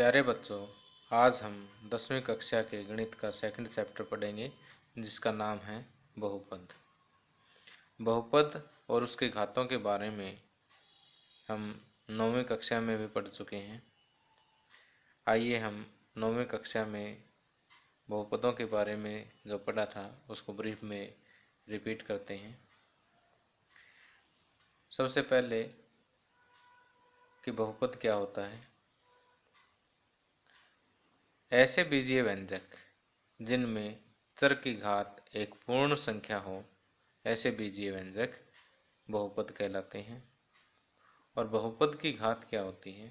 प्यारे बच्चों, आज हम 10वीं कक्षा के गणित का सेकंड चैप्टर पढ़ेंगे जिसका नाम है बहुपद। बहुपद और उसके घातों के बारे में हम 9वीं कक्षा में भी पढ़ चुके हैं। आइए हम 9वीं कक्षा में बहुपदों के बारे में जो पढ़ा था उसको ब्रीफ में रिपीट करते हैं। सबसे पहले कि बहुपद क्या होता है। ऐसे बीजीय व्यंजक जिनमें चर की घात एक पूर्ण संख्या हो, ऐसे बीजीय व्यंजक बहुपद कहलाते हैं। और बहुपद की घात क्या होती है?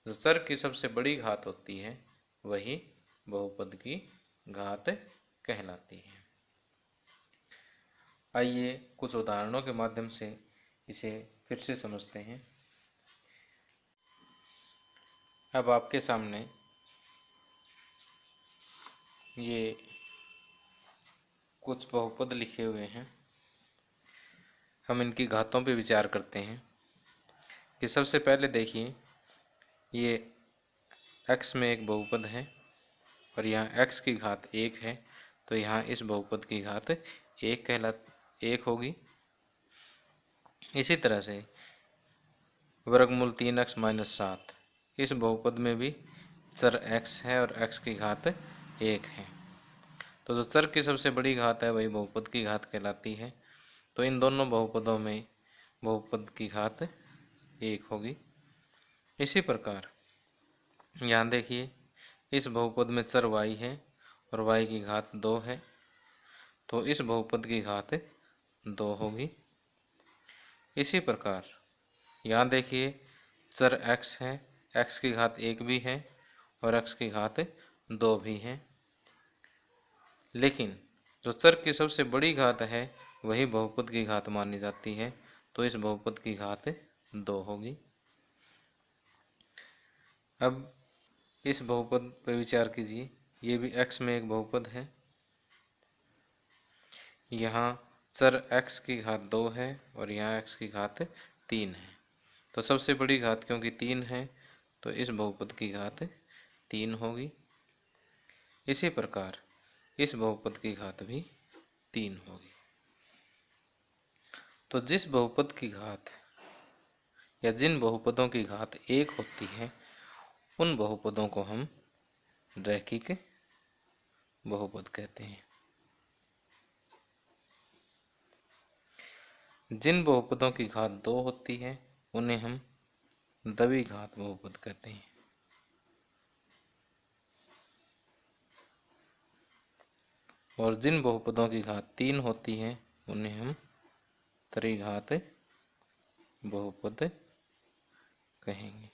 जो चर की सबसे बड़ी घात होती है वही बहुपद की घात कहलाती है। आइए कुछ उदाहरणों के माध्यम से इसे फिर से समझते हैं। अब आपके सामने ये कुछ बहुपद लिखे हुए हैं। हम इनकी घातों पे विचार करते हैं कि सबसे पहले देखिए, ये x में एक बहुपद है और यहाँ x की घात 1 है, तो यहाँ इस बहुपद की घात 1 होगी। इसी तरह से वर्गमूल 3x - 7, इस बहुपद में भी चर x है और x की घात 1 है। तो जो चर की सबसे बड़ी घात है वही बहुपद की घात कहलाती है। तो इन दोनों बहुपदों में बहुपद की घात 1 होगी। इसी प्रकार यहाँ देखिए, इस बहुपद में चर y है और y की घात 2 है, तो इस बहुपद की घात 2 होगी। इसी प्रकार यहाँ देखिए, चर x है, x की घात 1 भी है और x की घात 2 भी है। लेकिन जो चर की सबसे बड़ी घात है वही बहुपद की घात मानी जाती है, तो इस बहुपद की घात 2 होगी। अब इस बहुपद पर विचार कीजिए, ये भी x में एक बहुपद है। यहाँ चर x की घात 2 है और यहाँ x की घात 3 है, तो सबसे बड़ी घात क्योंकि 3 है तो इस बहुपद की घात 3 होगी। इसी प्रकार इस बहुपद की घात भी 3 होगी। तो जिस बहुपद की घात या जिन बहुपदों की घात 1 होती है उन बहुपदों को हम रैखिक बहुपद कहते हैं। जिन बहुपदों की घात 2 होती है उन्हें हम द्विघात बहुपद कहते हैं। और जिन बहुपदों की घात 3 होती है उन्हें हम त्रिघात बहुपद कहेंगे।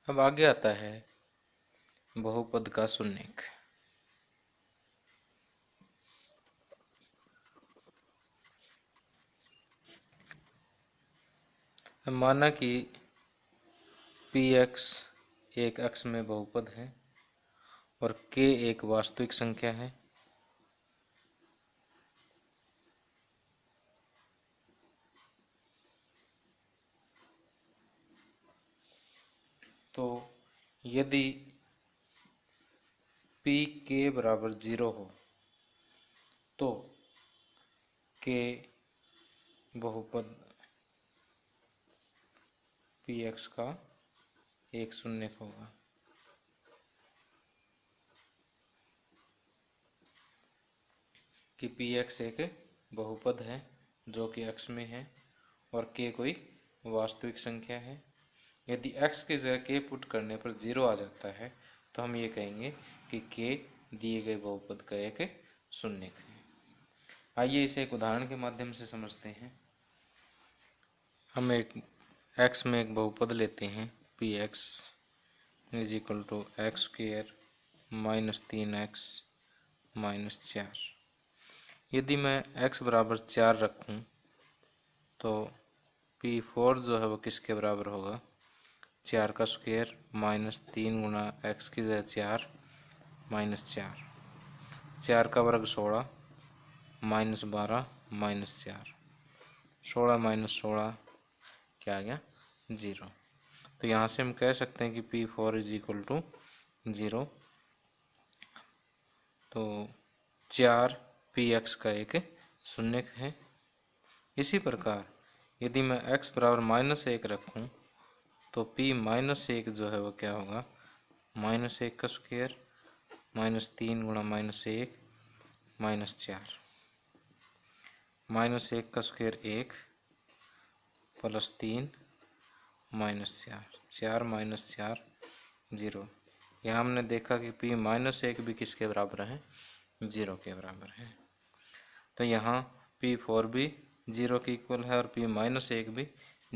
अब आगे आता है बहुपद का शून्यक। अब माना कि px एक x में बहुपद है और k एक वास्तविक संख्या है। तो यदि pk बराबर 0 हो तो k बहुपद px का एक शून्यक होगा। कि px एक बहुपद है जो कि x में है और k कोई वास्तविक संख्या है। यदि x की जगह k पुट करने पर 0 आ जाता है तो हम ये कहेंगे कि k दिए गए बहुपद का एक शून्यक है। आइए इसे एक उदाहरण के माध्यम से समझते हैं। हम एक x में एक बहुपद लेते हैं, px = x² - 3x - 4। यदि मैं x बराबर 4 रखूं तो p4 जो है वो किसके बराबर होगा? 4 का स्क्वायर माइनस 3 गुना x की जगह 4 -4, 4 का वर्ग 16 -12 -4, 16 - 16 क्या आ गया? 0। तो यहाँ से हम कह सकते हैं कि P4 इज इक्वल टू 0। तो 4 Px का एक शून्यक है। इसी प्रकार यदि मैं x बराबर -1 रखूँ तो P -1 जो है वो क्या होगा, -1 का स्क्वायर -3 गुणा -1 -4, -1 का स्क्वायर 1 +3 -4, 4 -4 0। यहाँ हमने देखा कि P -1 भी किसके बराबर है, 0 के बराबर है। तो यहाँ P4 भी 0 के इक्वल है और P -1 भी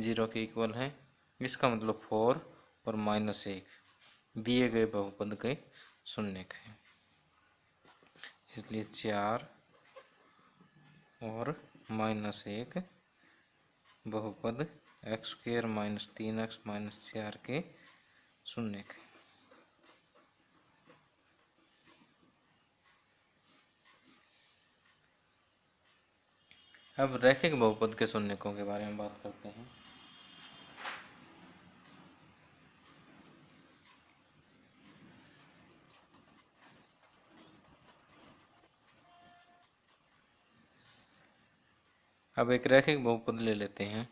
0 के इक्वल है। इसका मतलब 4 और -1 दिए गए बहुपद के शून्यक हैं। इसलिए 4 और -1 बहुपद x² -3x -4 के शून्यक हैं। अब रैखिक बहुपद के शून्यकों के बारे में बात करते हैं। अब एक रैखिक बहुपद ले लेते हैं।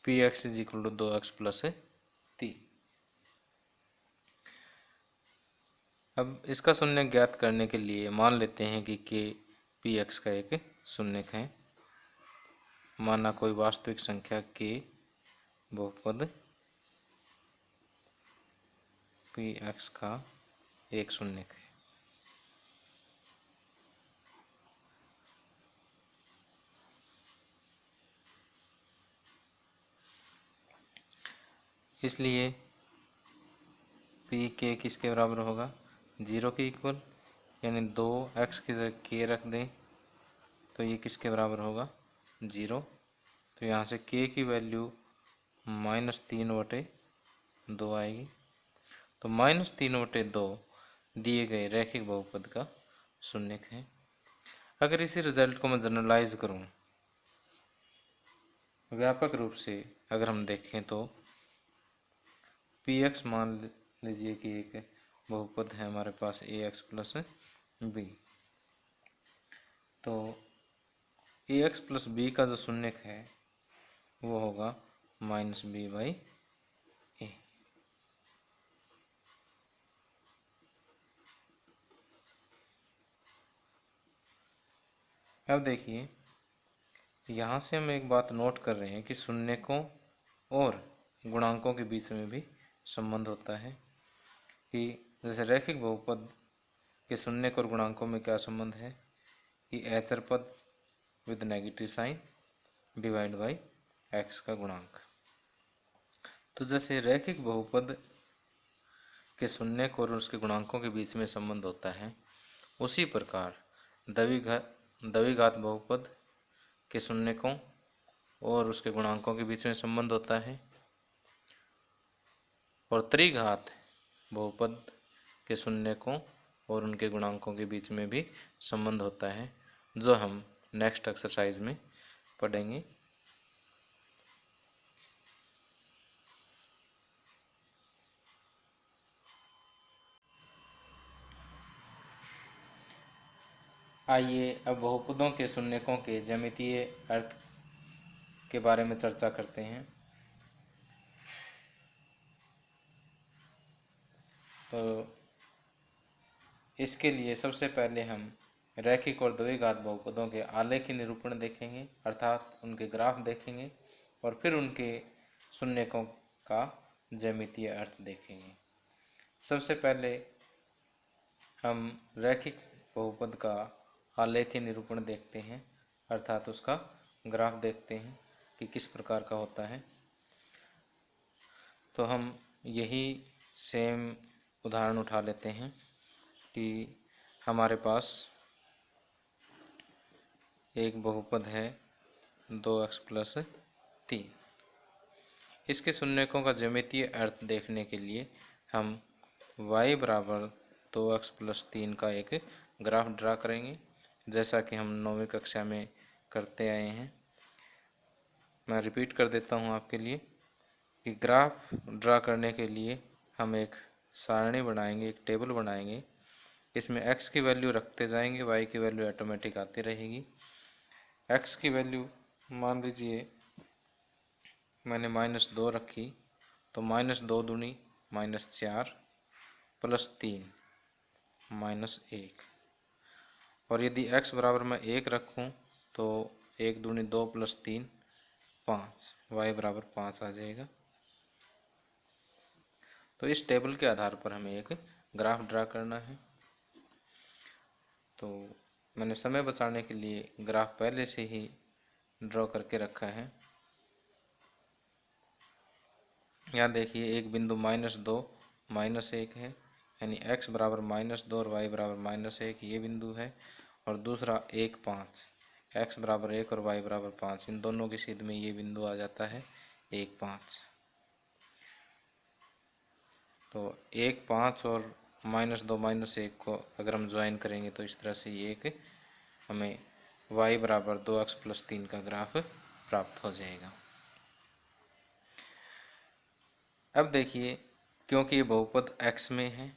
Px is equal to 2x + 3। अब इसका शून्यक ज्ञात करने के लिए मान लेते हैं कि k Px का एक शून्यक है। माना कोई वास्तविक संख्या k बहुपद Px का एक शून्यक है। इसलिए Pk किसके बराबर होगा, 0 के इक्वल, यानी 2x की जगह k रख दें तो ये किसके बराबर होगा, 0। तो यहाँ से k की वैल्यू -3/2 आएगी। तो -3/2 दिए गए रैखिक बहुपद का शून्यक है। अगर इसी रिजल्ट को मैं जनरलाइज करूँ, व्यापक रूप से अगर हम देखें तो Px मान लीजिए कि एक बहुपद है हमारे पास ax + b। तो ax + b का जो शून्यक है वो होगा -b/a। अब देखिए, यहाँ से हम एक बात नोट कर रहे हैं कि शून्यकों और गुणांकों के बीच में भी संबंध होता है। कि जैसे रैखिक बहुपद के शून्यक और गुणांकों में क्या संबंध है कि एचर पद with negative sign divide by X का गुणांक। तो जैसे रैखिक बहुपद के शून्यक और उसके गुणांकों के बीच में संबंध होता है, उसी प्रकार द्विघात बहुपद के शून्यकों और उसके गुणांकों के बीच में संबंध होता है, और त्रिघात बहुपद के शून्यकों और उनके गुणांकों के बीच में भी संबंध होता है, जो हम नेक्स्ट एक्सरसाइज में पढ़ेंगे। आइए अब बहुपदों के शून्यकों के ज्यामितीय अर्थ के बारे में चर्चा करते हैं। तो इसके लिए सबसे पहले हम रैखिक और द्विघात बहुपदों के आलेखी निरूपण देखेंगे, अर्थात उनके ग्राफ देखेंगे, और फिर उनके शून्यकों का ज्यामितीय अर्थ देखेंगे। सबसे पहले हम रैखिक बहुपद का आलेखी निरूपण देखते हैं, अर्थात उसका ग्राफ देखते हैं कि किस प्रकार का होता है। तो हम यही सेम उदाहरण उठा लेते हैं कि हमारे पास एक बहुपद है 2x + 3। इसके शून्यकों का ज्यामितीय अर्थ देखने के लिए हम y बराबर 2x + 3 का एक ग्राफ ड्रा करेंगे, जैसा कि हम 9वीं कक्षा में करते आए हैं। मैं रिपीट कर देता हूँ आपके लिए कि ग्राफ ड्रा करने के लिए हम एक सारणी बनाएंगे, एक टेबल बनाएंगे। इसमें x की वैल्यू रखते जाएंगे, y की वैल्यू ऑटोमेटिक आती रहेगी। x की वैल्यू मान लीजिए मैंने -2 रखी, तो -2 दूनी -4 + 3 -1। और यदि x बराबर मैं 1 रखूं तो 1 दूनी 2 + 3 5, y बराबर 5 आ जाएगा। तो इस टेबल के आधार पर हमें एक ग्राफ ड्रा करना है। तो मैंने समय बचाने के लिए ग्राफ पहले से ही ड्रॉ करके रखा है। यहाँ देखिए एक बिंदु -2 -1 है, यानी x बराबर -2 और y बराबर -1 ये बिंदु है। और दूसरा 1 5, x बराबर 1 और y बराबर 5, इन दोनों की सीध में ये बिंदु आ जाता है 1 5। तो 1 5 और -2 -1 को अगर हम ज्वाइन करेंगे तो इस तरह से ये एक हमें y बराबर 2x + 3 का ग्राफ प्राप्त हो जाएगा। अब देखिए, क्योंकि ये बहुपद x में है,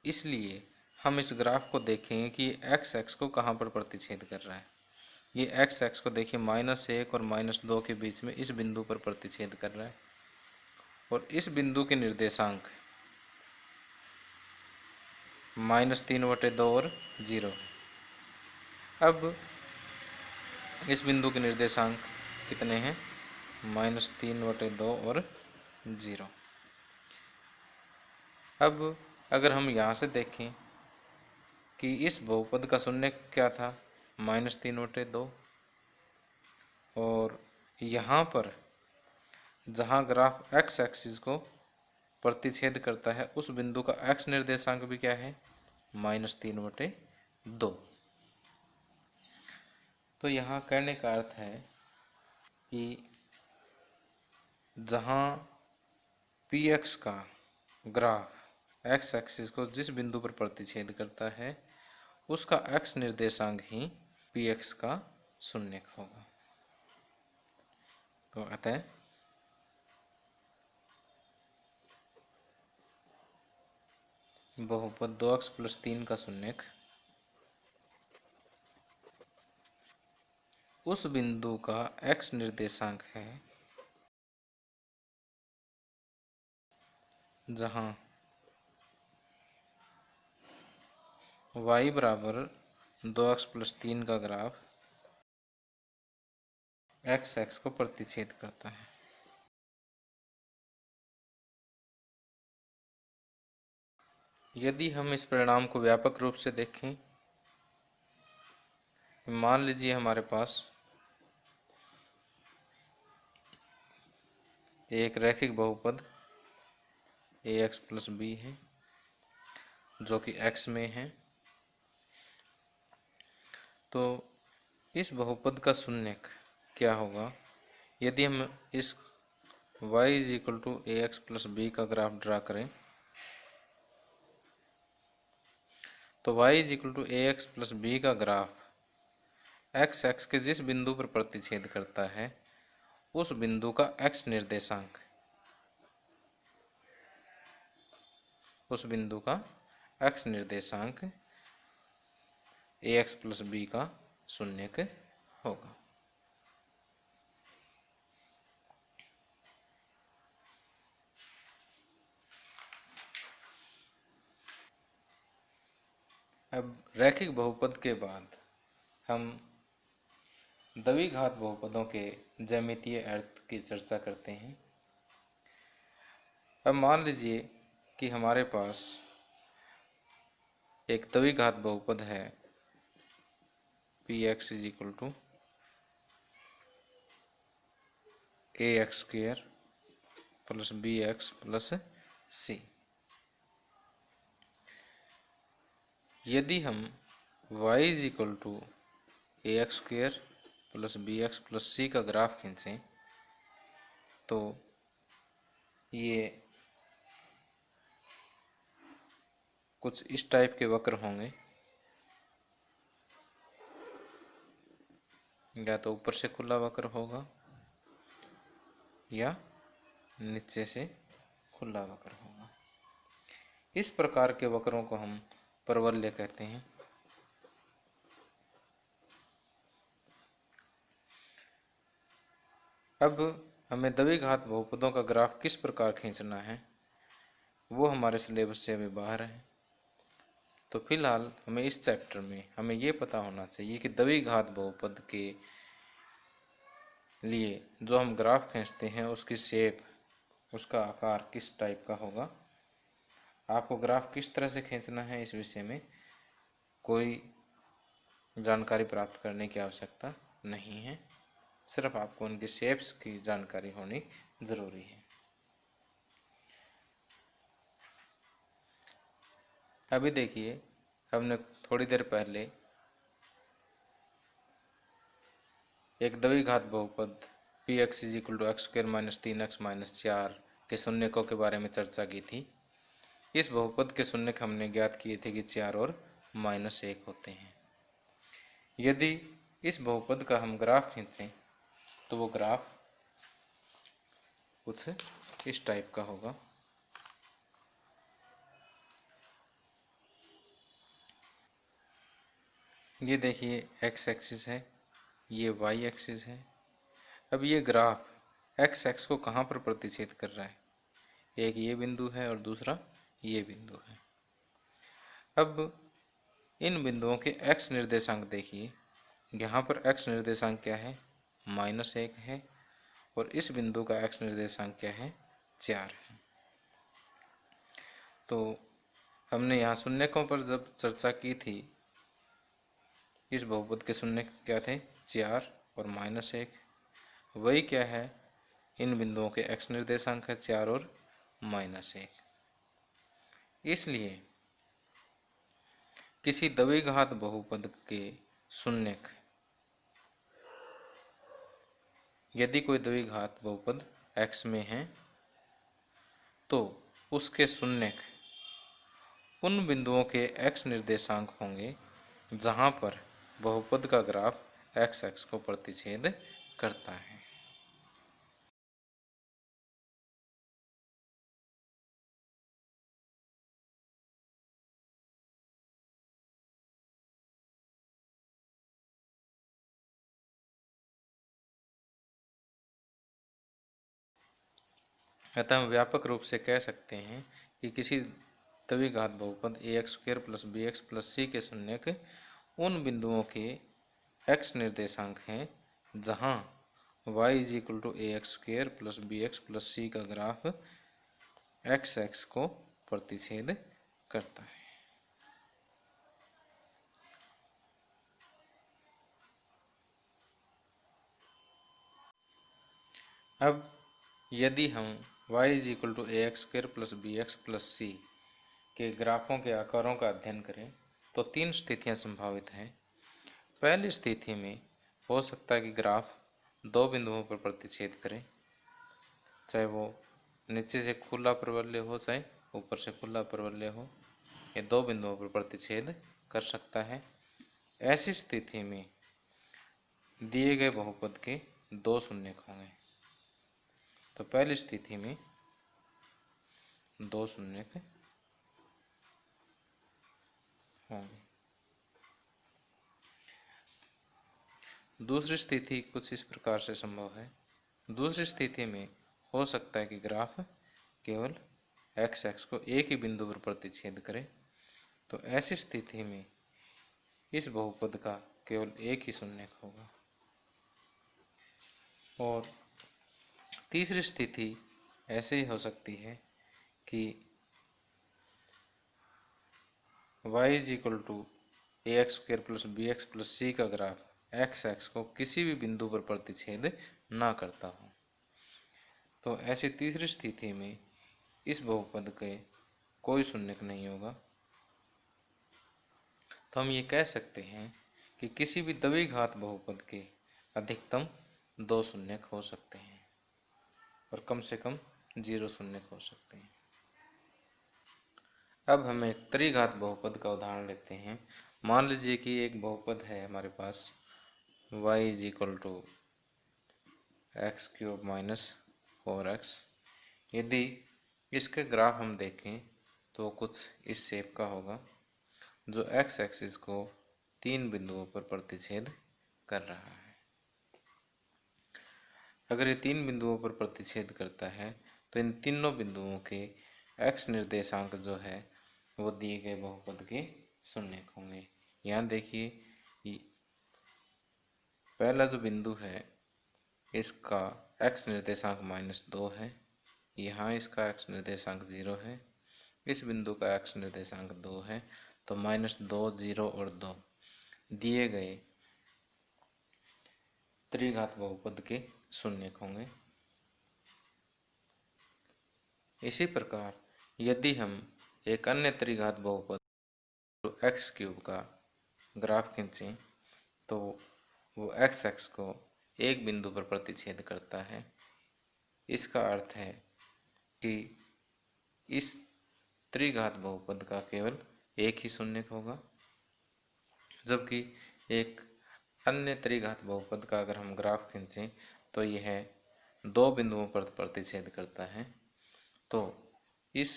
इसलिए हम इस ग्राफ को देखेंगे कि एक्स एक्स को कहाँ पर प्रतिच्छेद कर रहा है। ये एक्स एक्स को देखिए -1 और -2 के बीच में इस बिंदु पर प्रतिच्छेद कर रहा है, और इस बिंदु के निर्देशांक -3/2 और 0 है। अब इस बिंदु के निर्देशांक कितने हैं? -3/2 और 0। अब अगर हम यहाँ से देखें कि इस बहुपद का शून्य क्या था? -3/2। और यहाँ पर जहाँ ग्राफ x एक्सिस को प्रतिच्छेद करता है उस बिंदु का x निर्देशांक भी क्या है? -3/2। तो यहाँ कहने का अर्थ है कि जहाँ px का ग्राफ x एक्सिस को जिस बिंदु पर प्रतिच्छेद करता है उसका x निर्देशांक ही px का शून्य होगा। तो अतः बहुपद 2x + 3 का शून्यक उस बिंदु का x निर्देशांक है जहाँ y बराबर 2x + 3 का ग्राफ x एक्स को प्रतिच्छेद करता है। यदि हम इस परिणाम को व्यापक रूप से देखें, मान लीजिए हमारे पास एक रैखिक बहुपद ax + b है जो कि x में है। तो इस बहुपद का शून्यक क्या होगा? यदि हम इस y = ax + b का ग्राफ ड्रा करें तो y = ax + b का ग्राफ x एक्स के जिस बिंदु पर प्रतिच्छेद करता है उस बिंदु का x निर्देशांक, उस बिंदु का x निर्देशांक ax + b का शून्यक होगा। अब रैखिक बहुपद के बाद हम द्विघात बहुपदों के ज्यामितीय अर्थ की चर्चा करते हैं। अब मान लीजिए कि हमारे पास एक द्विघात बहुपद है px = ax² + bx + c। यदि हम y = ax² + bx + c का ग्राफ खींचें तो ये कुछ इस टाइप के वक्र होंगे। या तो ऊपर से खुला वक्र होगा या नीचे से खुला वक्र होगा। इस प्रकार के वक्रों को हम परवलय कहते हैं। अब हमें द्विघात बहुपदों का ग्राफ किस प्रकार खींचना है वो हमारे सिलेबस से अभी बाहर है। तो फिलहाल हमें इस चैप्टर में हमें ये पता होना चाहिए कि द्विघात बहुपद के लिए जो हम ग्राफ खींचते हैं उसकी शेप, उसका आकार किस टाइप का होगा। आपको ग्राफ किस तरह से खींचना है इस विषय में कोई जानकारी प्राप्त करने की आवश्यकता नहीं है, सिर्फ आपको उनकी शेप्स की जानकारी होनी जरूरी है। अभी देखिए, हमने थोड़ी देर पहले एक द्विघात बहुपद px = x² - 3x - 4 के शून्यकों के बारे में चर्चा की थी। इस बहुपद के शून्यक हमने ज्ञात किए थे कि 4 और -1 होते हैं। यदि इस बहुपद का हम ग्राफ खींचें तो वो ग्राफ कुछ इस टाइप का होगा। ये देखिए x एक्सिस है, ये y एक्सिस है। अब ये ग्राफ x एक्स को कहाँ पर प्रतिच्छेद कर रहा है, एक ये बिंदु है और दूसरा ये बिंदु है। अब इन बिंदुओं के x निर्देशांक देखिए, यहाँ पर x निर्देशांक क्या है, -1 है, और इस बिंदु का x निर्देशांक क्या है, 4 है। तो हमने यहाँ शून्यकों पर जब चर्चा की थी, इस बहुपद के शून्यक क्या थे, 4 और -1। वही क्या है, इन बिंदुओं के x निर्देशांक है 4 और -1। इसलिए किसी द्विघात बहुपद के शून्यक, यदि कोई द्विघात बहुपद x में है तो उसके शून्यक उन बिंदुओं के x निर्देशांक होंगे जहां पर बहुपद का ग्राफ x एक्स को प्रतिच्छेद करता है। अतः हम व्यापक रूप से कह सकते हैं कि किसी द्विघात बहुपद ax² + bx + c के शून्यक उन बिंदुओं के x निर्देशांक हैं जहां y = ax² + bx + c का ग्राफ x एक्स को प्रतिच्छेद करता है। अब यदि हम y = ax² + bx + c के ग्राफों के आकारों का अध्ययन करें तो 3 स्थितियां संभावित हैं। पहली स्थिति में हो सकता है कि ग्राफ 2 बिंदुओं पर प्रतिच्छेद करें, चाहे वो नीचे से खुला परवलय हो चाहे ऊपर से खुला परवलय हो, ये 2 बिंदुओं पर प्रतिच्छेद कर सकता है। ऐसी स्थिति में दिए गए बहुपद के 2 शून्यक होंगे। तो पहली स्थिति में 2 शून्यक होंगे। दूसरी स्थिति कुछ इस प्रकार से संभव है। दूसरी स्थिति में हो सकता है कि ग्राफ केवल x एक्स को एक ही बिंदु पर प्रतिच्छेद करे। तो ऐसी स्थिति में इस बहुपद का केवल एक ही शून्यक होगा। और तीसरी स्थिति ऐसे ही हो सकती है कि y = ax² + bx + c का ग्राफ x एक्स को किसी भी बिंदु पर प्रतिच्छेद ना करता हो। तो ऐसी तीसरी स्थिति में इस बहुपद के कोई शून्यक नहीं होगा। तो हम ये कह सकते हैं कि किसी भी द्विघात बहुपद के अधिकतम 2 शून्यक हो सकते हैं और कम से कम 0 शून्यक हो सकते हैं। अब हम एक त्रिघात बहुपद का उदाहरण लेते हैं। मान लीजिए कि एक बहुपद है हमारे पास y is equal to X cube minus 4x। यदि इसके ग्राफ हम देखें तो कुछ इस शेप का होगा, जो x एक्सिस को 3 बिंदुओं पर प्रतिच्छेद कर रहा है। अगर ये 3 बिंदुओं पर प्रतिच्छेद करता है तो इन तीनों बिंदुओं के x निर्देशांक जो है वो दिए गए बहुपद के शून्यक होंगे। यहाँ देखिए, पहला जो बिंदु है इसका x निर्देशांक -2 है, यहाँ इसका x निर्देशांक 0 है, इस बिंदु का x निर्देशांक 2 है, तो -2, 0 और 2 दिए गए त्रिघात बहुपद के शून्यक होंगे। इसी प्रकार यदि हम एक अन्य त्रिघात बहुपद एक्स क्यूब का ग्राफ खींचें तो वो एक्स एक्स को एक बिंदु पर प्रतिच्छेद करता है। इसका अर्थ है कि इस त्रिघात बहुपद का केवल एक ही शून्यक होगा, जबकि एक अन्य त्रिघात बहुपद का अगर हम ग्राफ खींचें तो यह 2 बिंदुओं पर प्रतिच्छेद करता है। तो इस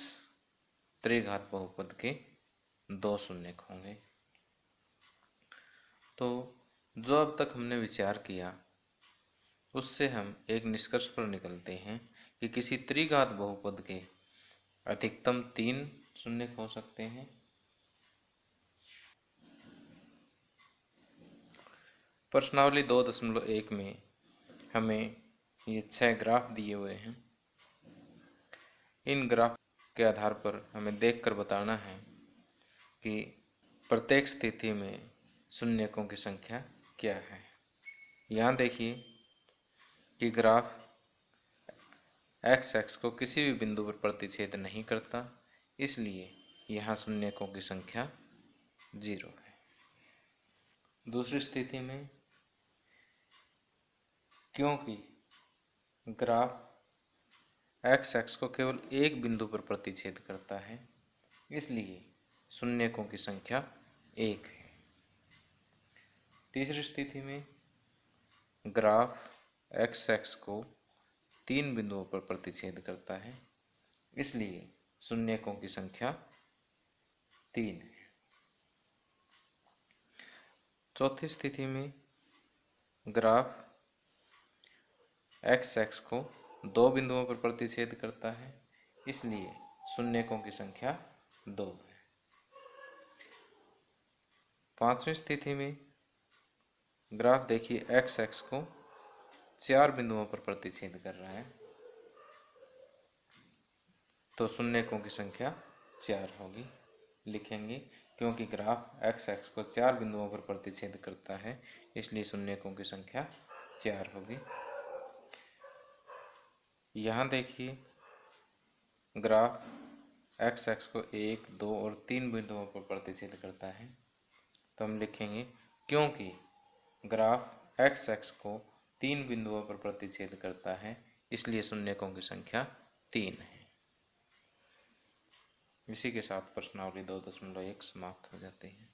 त्रिघात बहुपद के 2 शून्यक होंगे। तो जो अब तक हमने विचार किया उससे हम एक निष्कर्ष पर निकलते हैं कि किसी त्रिघात बहुपद के अधिकतम 3 शून्यक हो सकते हैं। प्रश्नावली 2.1 में हमें ये 6 ग्राफ दिए हुए हैं। इन ग्राफ के आधार पर हमें देखकर बताना है कि प्रत्येक स्थिति में शून्यकों की संख्या क्या है। यहाँ देखिए कि ग्राफ एक्स एक्स को किसी भी बिंदु पर प्रतिच्छेद नहीं करता, इसलिए यहाँ शून्यकों की संख्या 0 है। दूसरी स्थिति में क्योंकि ग्राफ एक्स एक्स को केवल एक बिंदु पर प्रतिच्छेद करता है, इसलिए शून्यकों की संख्या 1 है। तीसरी स्थिति में ग्राफ एक्स एक्स को 3 बिंदुओं पर प्रतिच्छेद करता है, इसलिए शून्यकों की संख्या 3 है। चौथी स्थिति में ग्राफ एक्स एक्स को 2 बिंदुओं पर प्रतिच्छेद करता है, इसलिए शून्यकों की संख्या 2 है। पांचवी स्थिति में ग्राफ देखिए एक्स एक्स को 4 बिंदुओं पर प्रतिच्छेद कर रहा है, तो शून्यकों की संख्या 4 होगी। लिखेंगे क्योंकि ग्राफ एक्स एक्स को 4 बिंदुओं पर प्रतिच्छेद करता है, इसलिए शून्यकों की संख्या 4 होगी। यहाँ देखिए ग्राफ एक्स एक्स को 1, 2 और 3 बिंदुओं पर प्रतिच्छेद करता है, तो हम लिखेंगे क्योंकि ग्राफ एक्स एक्स को 3 बिंदुओं पर प्रतिच्छेद करता है, इसलिए शून्यकों की संख्या 3 है। इसी के साथ प्रश्नावली 2.1 समाप्त हो जाती है।